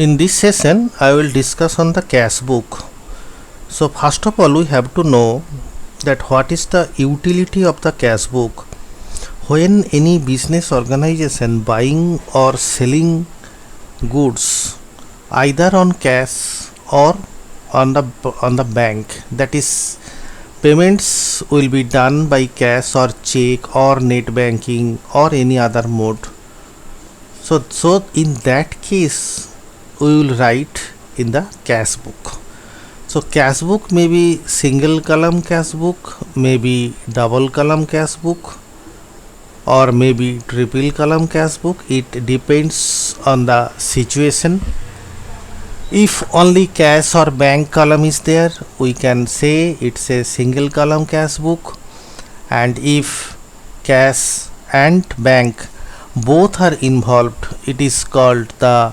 In this session, I will discuss on the cash book. So first of all, we have to know that what is the utility of the cash book. When any business organization buying or selling goods either on cash or on the bank, that is payments will be done by cash or check or net banking or any other mode. So in that case we will write in the cash book. So cash book may be single column cash book, maybe double column cash book, or maybe triple column cash book. It depends on the situation. If only cash or bank column is there, we can say it's a single column cash book, and if cash and bank both are involved, it is called the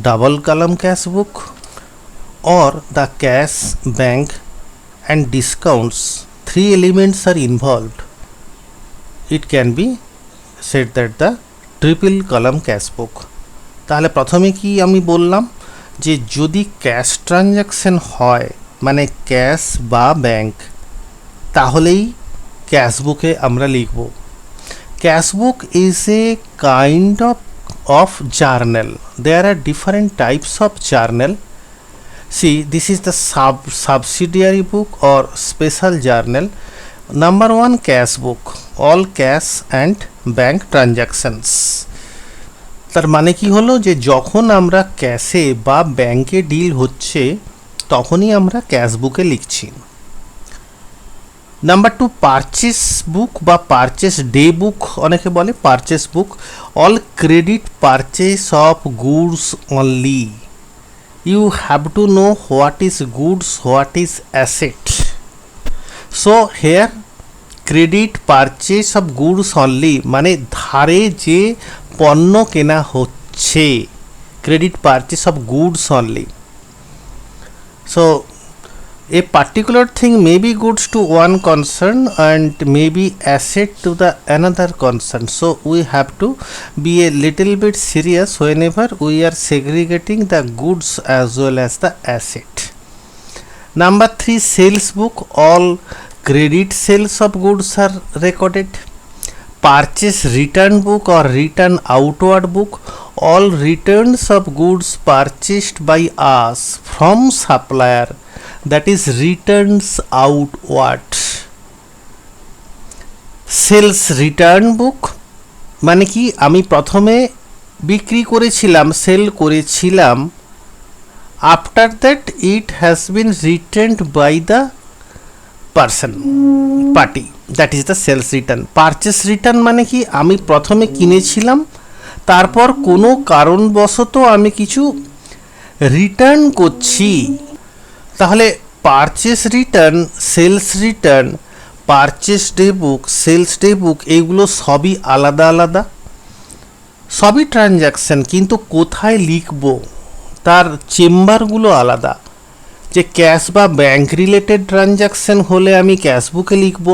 double column cash book. Or the cash, bank and discounts, three elements are involved, it can be said that the triple column cash book. তাহলে প্রথমে কি আমি বললাম যে যদি cash transaction হয় মানে cash বা ব্যাংক, তাহলেই ক্যাশ বুকে আমরা লিখব। Cash book is a kind of journal. There are different types of journal. See, this is the subsidiary book or special journal. Number one, cash book, all cash and bank transactions. তার মানে কি হলো যে যখন আমরা ক্যাশে বা ব্যাংকে deal হচ্ছে তখনই আমরা ক্যাশ বুকে লিখছি। নাম্বার টু, পারচেস বুক বা পারচেস ডে বুক অনেকে বলে, purchase book, all credit purchase of goods only. You have to know what is goods, what is asset. So here credit purchase of goods only মানে ধারে যে পণ্য কেনা হচ্ছে, credit purchase of goods only. So a particular thing may be goods to one concern and may be asset to the another concern. So we have to be a little bit serious whenever we are segregating the goods as well as the asset. Number three, sales book, all credit sales of goods are recorded. Purchase return book or return outward book, all returns of goods purchased by us from supplier, that is returns outward. Sales return book মানে কি আমি প্রথমে বিক্রি করেছিলাম, sell করেছিলাম, after that it has been returned by the person party, that is the sales return. Purchase return মানে কি আমি প্রথমে কিনেছিলাম, তারপর কোনো কারণবশত আমি কিছু রিটার্ন করছি। তাহলে purchase return, sales return, purchase day book, sales day book, এইগুলো সবই আলাদা আলাদা, সবই ট্রানজ্যাকশন, কিন্তু কোথায় লিখব তার চেম্বারগুলো আলাদা। যে ক্যাশ বা ব্যাংক রিলেটেড ট্রানজ্যাকশন হলে আমি ক্যাশ বুকে লিখব,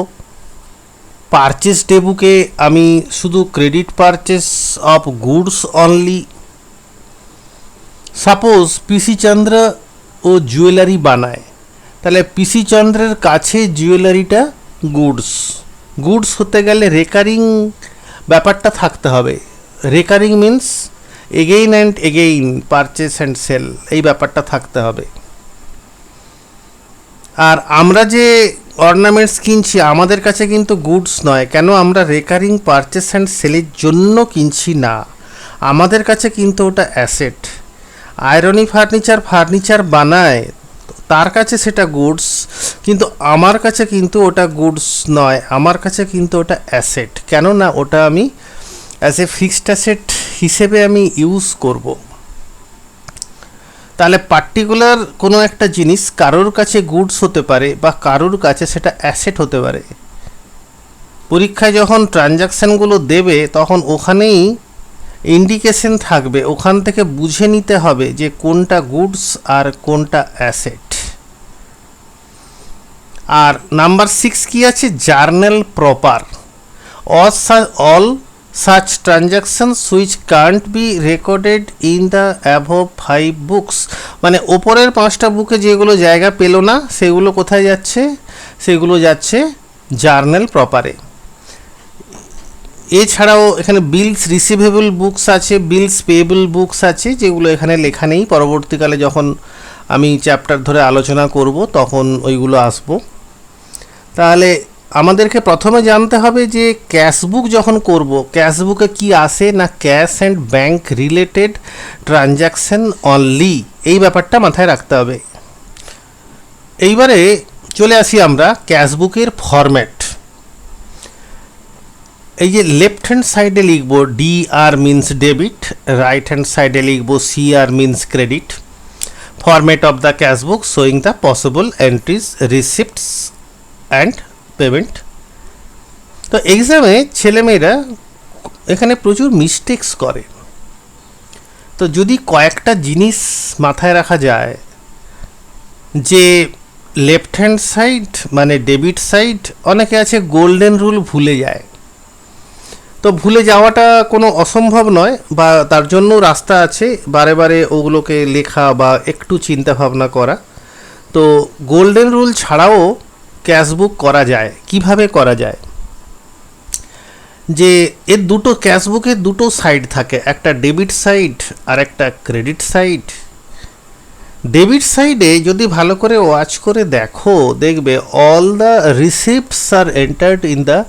পারচেস ডে বুকে আমি শুধু credit purchase of goods only. Suppose PC Chandra ও জুয়েলারি বানায়, তাহলে পিসি চন্দ্রের কাছে জুয়েলারিটা গুডস। গুডস হতে গেলে রেকারিং ব্যাপারটা থাকতে হবে। Recurring means again and again purchase and sale, এই ব্যাপারটা থাকতে হবে। আর আমরা যে অর্নামেন্টস কিনছি আমাদের কাছে কিন্তু গুডস নয়, কেন আমরা রেকারিং পারচেস অ্যান্ড সেলের জন্য কিনছি না, আমাদের কাছে কিন্তু ওটা অ্যাসেট। আয়রনি ফার্নিচার বানায়, তার কাছে সেটা গুডস, কিন্তু আমার কাছে কিন্তু ওটা গুডস নয়, আমার কাছে কিন্তু ওটা অ্যাসেট। কেননা ওটা আমি অ্যাজ এ ফিক্সড অ্যাসেট হিসেবে আমি ইউজ করব। তাহলে পার্টিকুলার কোনো একটা জিনিস কারোর কাছে গুডস হতে পারে বা কারোর কাছে সেটা অ্যাসেট হতে পারে। পরীক্ষায় যখন ট্রানজ্যাকশানগুলো দেবে তখন ওখানেই ইন্ডিকেশন থাকবে, ওখান থেকে বুঝে নিতে হবে যে কোনটা গুডস আর কোনটা অ্যাসেট। আর নাম্বার 6 কি আছে, journal proper, all such transactions which can't be recorded in the above 5 books, মানে ওপরের 5টা বুকে যেগুলো জায়গা পেল না সেগুলো কোথায় যাচ্ছে, সেগুলো যাচ্ছে জার্নাল প্রপারে। এছাড়াও এখানে বিলস রিসিভেবল বুকস আছে, বিলস পেয়েবল বুকস আছে, যেগুলো এখানে লেখা নেই, পরবর্তীকালে যখন আমি চ্যাপ্টার ধরে আলোচনা করব তখন ওইগুলো আসবো। তাহলে আমাদেরকে প্রথমে জানতে হবে যে ক্যাশবুক যখন করব, ক্যাশবুকে কি আসে না cash and bank related transaction only, এই ব্যাপারটা মাথায় রাখতে হবে। এইবারে চলে আসি আমরা ক্যাশবুকের ফরম্যাট। এই যে লেফট হ্যান্ড সাইডে লিখব DR means debit, right hand সাইডে লিখব CR means credit. Format of the cashbook showing the possible entries, receipts and payment. তো এক্সামে ছেলেমেয়েরা এখানে প্রচুর মিস্টেক্স করে। তো যদি কয়েকটা জিনিস মাথায় রাখা যায় যে লেফট হ্যান্ড সাইড মানে ডেবিট সাইড, অনেকে আছে গোল্ডেন রুল ভুলে যায়। তো ভুলে যাওয়াটা কোনো অসম্ভব নয়, বা তার জন্য রাস্তা আছে বারে বারে ওগুলোকে লেখা বা একটু চিন্তা ভাবনা করা। তো গোল্ডেন রুল ছাড়াও ক্যাশবুক করা যায়। কিভাবে করা যায়, যে এর দুটো ক্যাশবুকের দুটো সাইড থাকে, একটা ডেবিট সাইড আর একটা ক্রেডিট সাইড। ডেবিট সাইডে যদি ভালো করে ওয়াচ করে দেখো দেখবে all the receipts are entered in the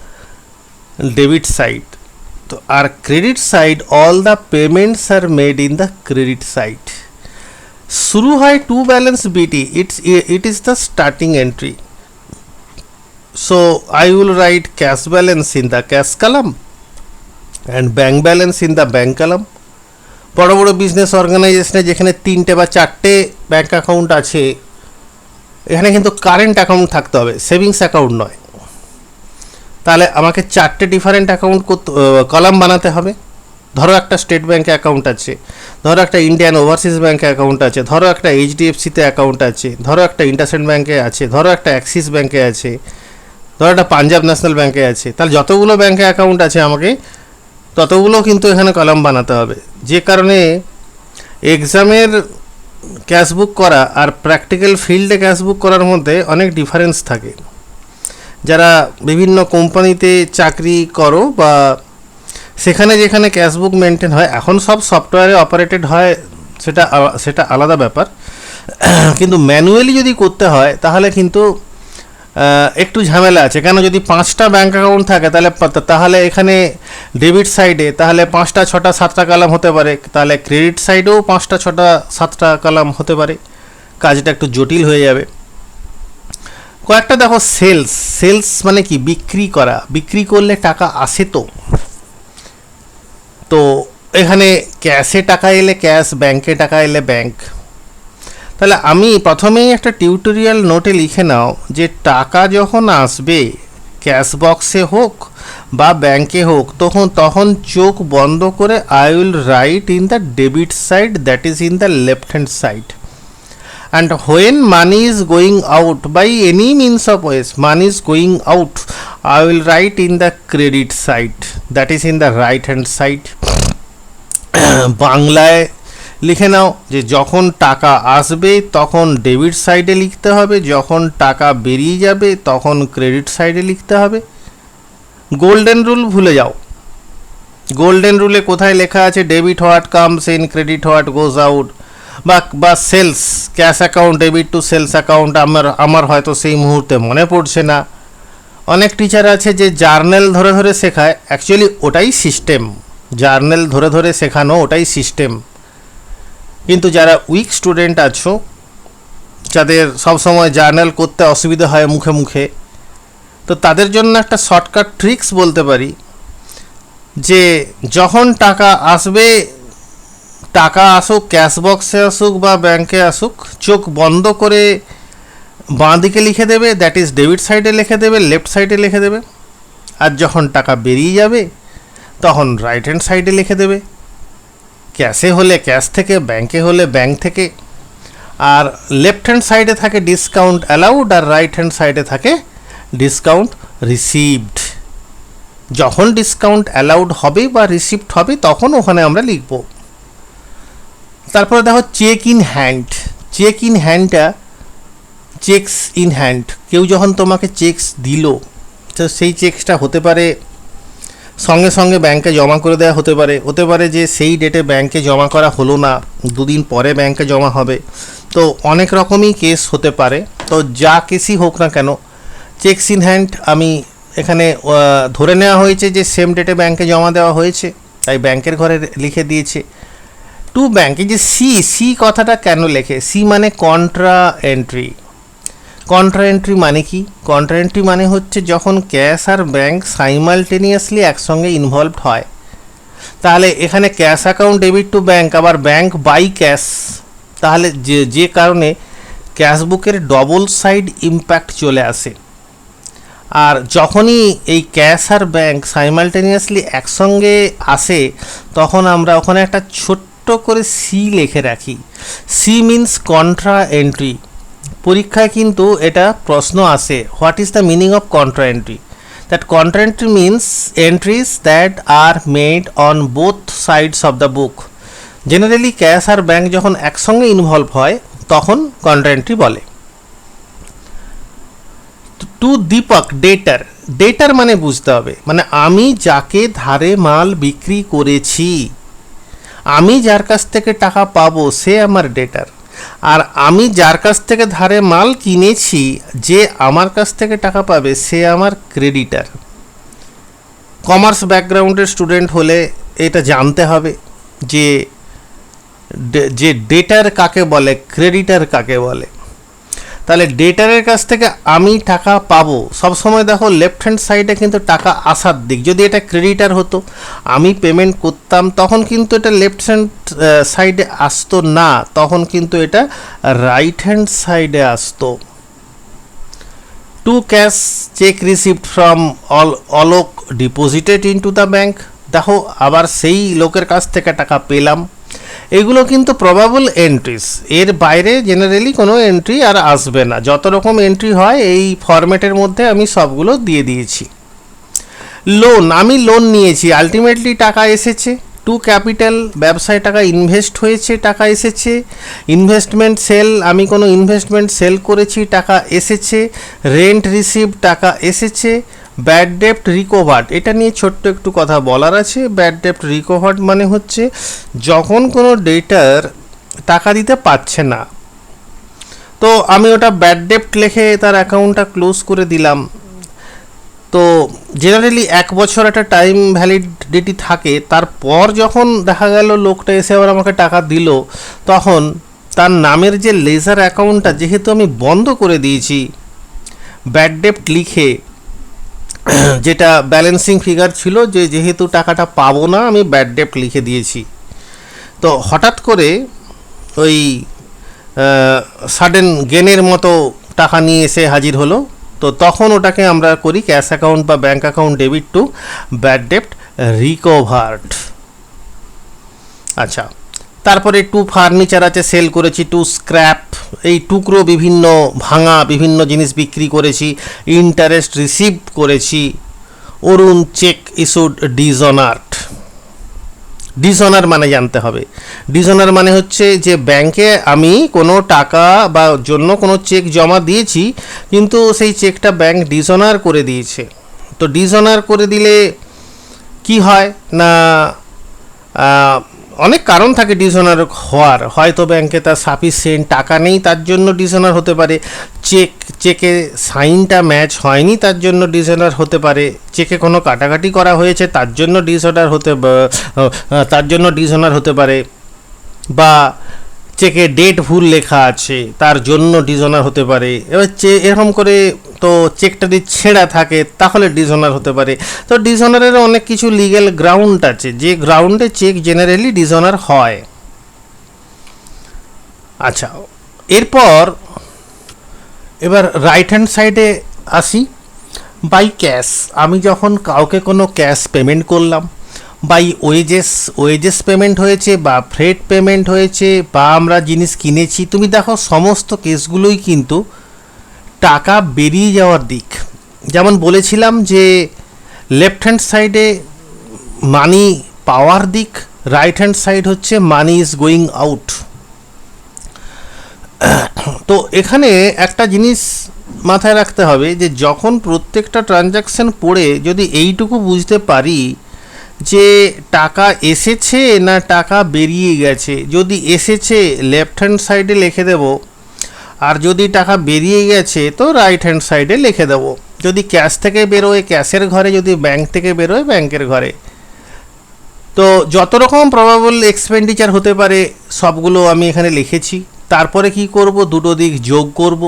debit side. তো আর credit side all the payments are made in the credit side. শুরু হয় to balance BT, it is the starting entry. So I will write cash balance in the cash column and bank balance in the bank column. বড় বড় business অর্গানাইজেশনে যেখানে 3টে বা 4টে bank account আছে, এখানে কিন্তু কারেন্ট অ্যাকাউন্ট থাকতে হবে, সেভিংস অ্যাকাউন্ট নয়। তাহলে আমাকে 4টে ডিফারেন্ট অ্যাকাউন্ট কলাম বানাতে হবে। ধরো একটা স্টেট ব্যাঙ্কে অ্যাকাউন্ট আছে, ধরো একটা ইন্ডিয়ান ওভারসিজ ব্যাঙ্কে অ্যাকাউন্ট আছে, ধরো একটা HDFCতে অ্যাকাউন্ট আছে, ধরো একটা ইন্টারসেন্ট ব্যাঙ্কে আছে, ধরো একটা অ্যাক্সিস ব্যাঙ্কে আছে, ধরো একটা পাঞ্জাব ন্যাশনাল ব্যাঙ্কে আছে। তাহলে যতগুলো ব্যাঙ্কে অ্যাকাউন্ট আছে আমাকে ততগুলো কিন্তু এখানে কলাম বানাতে হবে। যে কারণে এক্সামের ক্যাশবুক করা আর প্র্যাকটিক্যাল ফিল্ডে ক্যাশবুক করার মধ্যে অনেক ডিফারেন্স থাকে। যারা বিভিন্ন কোম্পানিতে চাকরি করো বা সেখানে যেখানে ক্যাশবুক মেনটেন হয়, এখন সব সফটওয়্যারে অপারেটেড হয়, সেটা আলাদা ব্যাপার। কিন্তু ম্যানুয়ালি যদি করতে হয় তাহলে কিন্তু একটু ঝামেলা আছে। কেন, যদি 5টা ব্যাঙ্ক অ্যাকাউন্ট থাকে তাহলে এখানে ডেবিট সাইডে তাহলে 5টা 6টা 7টা কলাম হতে পারে, তাহলে ক্রেডিট সাইডেও 5টা 6টা 7টা কলাম হতে পারে, কাজটা একটু জটিল হয়ে যাবে। কয়েকটা দেখো সেলস মানে কি, বিক্রি করা, বিক্রি করলে টাকা আসে। তো এখানে ক্যাশে টাকা এলে ক্যাশ, ব্যাংকে টাকা এলে ব্যাংক। তাহলে আমি প্রথমেই একটা টিউটোরিয়াল নোটে লিখে নাও যে টাকা যখন আসবে ক্যাশ বক্সে হোক বা ব্যাংকে হোক, তখন চোখ বন্ধ করে I will write in the debit side, that is in the left hand side. And when money is going out by any means of ways, money is going out, I will write in the credit side, that is in the right hand side. বাংলায় লিখে নাও যে যখন টাকা আসবে তখন debit সাইডে লিখতে হবে, যখন টাকা বেরিয়ে যাবে তখন ক্রেডিট সাইডে লিখতে হবে। গোল্ডেন রুল ভুলে যাও। গোল্ডেন রুলে কোথায় লেখা আছে debit what comes in, credit what goes out, বা sales, cash account debit to sales account, আমার হয়তো সেই মুহূর্তে মনে পড়ছে না। অনেক টিচার আছে যে জার্নাল ধরে ধরে শেখায়, অ্যাকচুয়ালি ওটাই সিস্টেম, জার্নাল ধরে ধরে শেখানো ওটাই সিস্টেম। কিন্তু যারা উইক স্টুডেন্ট আছো, যাদের সবসময় জার্নাল করতে অসুবিধা হয় মুখে মুখে, তো তাদের জন্য একটা শর্টকাট ট্রিক্স বলতে পারি যে যখন টাকা আসবে, টাকা আসুক ক্যাশ বক্সে আসুক বা ব্যাংকে আসুক, চোখ বন্ধ করে বাঁ দিকে লিখে দেবে, দ্যাট ইজ ডেবিট সাইডে লিখে দেবে, লেফট সাইডে লিখে দেবে। আর যখন টাকা বেরিয়ে যাবে তখন রাইট হ্যান্ড সাইডে লিখে দেবে। ক্যাশে হলে ক্যাশ থেকে, ব্যাংকে হলে ব্যাংক থেকে। আর লেফট হ্যান্ড সাইডে থাকে ডিসকাউন্ট অ্যালাউড আর রাইট হ্যান্ড সাইডে থাকে ডিসকাউন্ট রিসিভড। যখন ডিসকাউন্ট অ্যালাউড হবে বা রিসিপ্ট হবে তখন ওখানে আমরা লিখব। তারপরে দেখো cheque in hand. Cheque in হ্যান্ডটা চেকস ইন হ্যান্ড, কেউ যখন তোমাকে চেকস দিল, তো সেই চেকসটা হতে পারে সঙ্গে সঙ্গে ব্যাংকে জমা করে দেওয়া, হতে পারে যে সেই ডেটে ব্যাংকে জমা করা হলো না, দুদিন পরে ব্যাংকে জমা হবে। তো অনেক রকমই কেস হতে পারে। তো যা কেসই হোক না কেন, চেকস ইন হ্যান্ড আমি এখানে ধরে নেওয়া হয়েছে যে সেম ডেটে ব্যাংকে জমা দেওয়া হয়েছে, তাই ব্যাংকের ঘরে লিখে দিয়েছে। টু ব্যাংক, এই যে সি কথাটা কেন লেখে? সি মানে কন্ট্রা এন্ট্রি। কন্ট্রা এন্ট্রি মানে কি? কন্ট্রা এন্ট্রি মানে হচ্ছে যখন ক্যাশ আর ব্যাংক সাইমালটেনিয়াসলি একসঙ্গে ইনভলভড হয়। তাহলে এখানে cash account debit to bank, আবার ব্যাংক বাই ক্যাশ, তাহলে যে কারণে ক্যাশ বুকের ডবল সাইড ইম্প্যাক্ট চলে আসে। আর যখনই এই ক্যাশ আর ব্যাংক সাইমালটেনিয়াসলি একসঙ্গে আসে, তখন আমরা ওখানে একটা ছোট্ট করে সি লিখে রাখি। C means contra entry. পরীক্ষায় কিন্তু এটা প্রশ্ন আসে, what is the meaning of contra entry? That contra entry means entries that are made on both sides of the book. Generally cash আর ব্যাংক যখন একসঙ্গে ইনভলভ হয় তখন কন্ট্রা এন্ট্রি বলে। To Deepak, debtor. ডেটার মানে বুঝতে হবে, মানে আমি যাকে ধারে মাল বিক্রি করেছি, আমি যার কাছ থেকে টাকা পাবো সে আমার ডেটার। আর আমি যার কাছ থেকে ধারে মাল কিনেছি, যে আমার কাছ থেকে টাকা পাবে সে আমার ক্রেডিটার। কমার্স ব্যাকগ্রাউন্ডের স্টুডেন্ট হলে এটা জানতে হবে যে ডেটার কাকে বলে, ক্রেডিটার কাকে বলে। তাহলে ডেটারের কাছ থেকে আমি টাকা পাবো, সবসময় দেখো লেফট হ্যান্ড সাইডে কিন্তু টাকা আসার দিক। যদি এটা ক্রেডিটার হতো, আমি পেমেন্ট করতাম, তখন কিন্তু এটা লেফট হ্যান্ড সাইডে আসতো না, তখন কিন্তু এটা রাইট হ্যান্ড সাইডে আসতো। To cash cheque received from Alok deposited into the bank. দেখো আবার সেই লোকের কাছ থেকে টাকা পেলাম। এগুলো কিন্তু প্রবাবল এন্ট্রিজ, এর বাইরে জেনারেলি কোনো এন্ট্রি আর আসবে না। যত রকম এন্ট্রি হয় এই ফরম্যাটের মধ্যে আমি সবগুলো দিয়ে দিয়েছি। লোন, আমি লোন নিয়েছি, আলটিমেটলি টাকা এসেছে। টু ক্যাপিটাল, ব্যবসায় টাকা ইনভেস্ট হয়েছে, টাকা এসেছে। ইনভেস্টমেন্ট সেল, আমি কোনো ইনভেস্টমেন্ট সেল করেছি, টাকা এসেছে। রেন্ট রিসিভ, টাকা এসেছে। ব্যাড ডেপ্ট রিকভার্ড, এটা নিয়ে ছোট্ট একটু কথা বলার আছে। ব্যাড ডেপ্ট রিকভার্ড মানে হচ্ছে যখন কোনো ডেটার টাকা দিতে পারছে না, তো আমি ওটা ব্যাড ডেপ্ট লিখে তার অ্যাকাউন্টটা ক্লোজ করে দিলাম। তো জেনারেলি 1 বছর একটা টাইম ভ্যালিডিটি থাকে। তারপর যখন দেখা গেল লোকটা এসে আবার আমাকে টাকা দিল, তখন তার নামের যে লেজার অ্যাকাউন্টটা যেহেতু আমি বন্ধ করে দিয়েছি, ব্যাড ডেপ্ট লিখে, যেটা ব্যালেন্সিং ফিগার ছিল, যে যেহেতু টাকাটা পাবো না আমি ব্যাড ডেপ্ট লিখে দিয়েছি। তো হঠাৎ করে ওই সাডেন গেনের মতো টাকা নিয়ে এসে হাজির হলো, তো তখন ওটাকে আমরা করি ক্যাশ অ্যাকাউন্ট বা bank account debit to bad ডেপ্ট রিকভার্ড। আচ্ছা, তারপরে টু ফার্নিচার আছে, সেল করেছি। টু স্ক্র্যাপ, এই টুকরো বিভিন্ন ভাঙা বিভিন্ন জিনিস বিক্রি করেছি। ইন্টারেস্ট রিসিভ করেছি। অরুণ চেক ইস্যুড ডিসঅনার্ড। ডিসঅনার মানে জানতে হবে। ডিসঅনার মানে হচ্ছে যে ব্যাংকে আমি কোনো টাকা বা জন্য কোনো চেক জমা দিয়েছি, কিন্তু সেই চেকটা ব্যাংক ডিসঅনার করে দিয়েছে। তো ডিসঅনার করে দিলে কি হয় না, অনেক কারণ থাকে ডিসঅনার হওয়ার। হয়তো ব্যাংকে তার সাফিসিয়েন্ট টাকা নেই, তার জন্য ডিসঅনার হতে পারে। চেকে সাইনটা ম্যাচ হয়নি, তার জন্য ডিসঅনার হতে পারে। চেকে কোনো কাটাকাটি করা হয়েছে, তার জন্য ডিসঅনার হতে পারে। বা চেকে ডেট ভুল লেখা আছে, তার জন্য ডিসঅনার হতে পারে। এবার এরকম করে তো চেকটা যদি ছেঁড়া থাকে তাহলে ডিসঅনার হতে পারে। তো ডিসঅনারের অনেক কিছু লিগ্যাল গ্রাউন্ড আছে, যে গ্রাউন্ডে চেক জেনারেলি ডিসঅনার হয়। আচ্ছা, এরপর এবার রাইট হ্যান্ড সাইডে আসি। বাই ক্যাশ, আমি যখন কাউকে কোনো ক্যাশ পেমেন্ট করলাম, বাই ওয়েজেস পেমেন্ট হয়েছে, বা ফ্রেট পেমেন্ট হয়েছে, বা আমরা জিনিস কিনেছি। তুমি দেখো সমস্ত কেসগুলোই কিন্তু টাকা বেরিয়ে যাওয়ার দিক। যেমন বলেছিলাম যে লেফট হ্যান্ড সাইডে মানি পাওয়ার দিক, রাইট হ্যান্ড সাইড হচ্ছে মানি ইজ গোয়িং আউট। তো এখানে একটা জিনিস মাথায় রাখতে হবে যে যখন প্রত্যেকটা ট্রানজাকশন পড়ে যদি এইটুকু বুঝতে পারি যে টাকা এসেছে না টাকা বেরিয়ে গেছে, যদি এসেছে লেফট হ্যান্ড সাইডে লিখে দেব, আর যদি টাকা বেরিয়ে গেছে তো রাইট হ্যান্ড সাইডে লিখে দেব। যদি ক্যাশ থেকে বেরোয় ক্যাশের ঘরে, যদি ব্যাংক থেকে বেরোয় ব্যাংকের ঘরে। তো যত রকম প্রবাবল এক্সপেন্ডিচার হতে পারে সবগুলো আমি এখানে লিখেছি। তারপরে কি করব, দুটো দিক যোগ করব।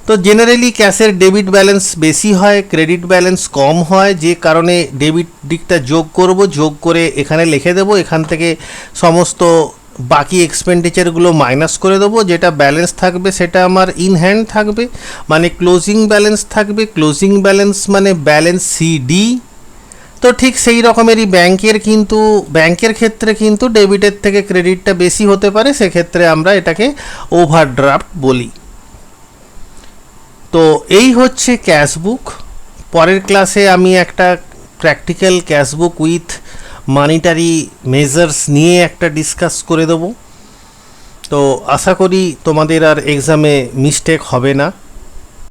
তো জেনারেলি ক্যাশের ডেবিট ব্যালেন্স বেশি হয়, ক্রেডিট ব্যালেন্স কম হয়, যে কারণে ডেবিট দিকটা যোগ করব, যোগ করে এখানে লিখে দেব। এখান থেকে সমস্ত বাকি এক্সপেন্ডিচারগুলো মাইনাস করে দেবো। যেটা ব্যালেন্স থাকবে সেটা আমার ইন হ্যান্ড থাকবে, মানে ক্লোজিং ব্যালেন্স থাকবে। ক্লোজিং ব্যালেন্স মানে ব্যালেন্স সিডি। তো ঠিক সেই রকমেরই ব্যাংকের ক্ষেত্রে কিন্তু ডেবিটের থেকে ক্রেডিটটা বেশি হতে পারে, সেক্ষেত্রে আমরা এটাকে ওভারড্রাফট বলি। তো এই হচ্ছে ক্যাশবুক। পরের ক্লাসে আমি একটা practical cashbook with monetary measures নিয়ে একটা ডিসকাস করে দেবো। তো আশা করি তোমাদের আর এক্সামে মিস্টেক হবে না।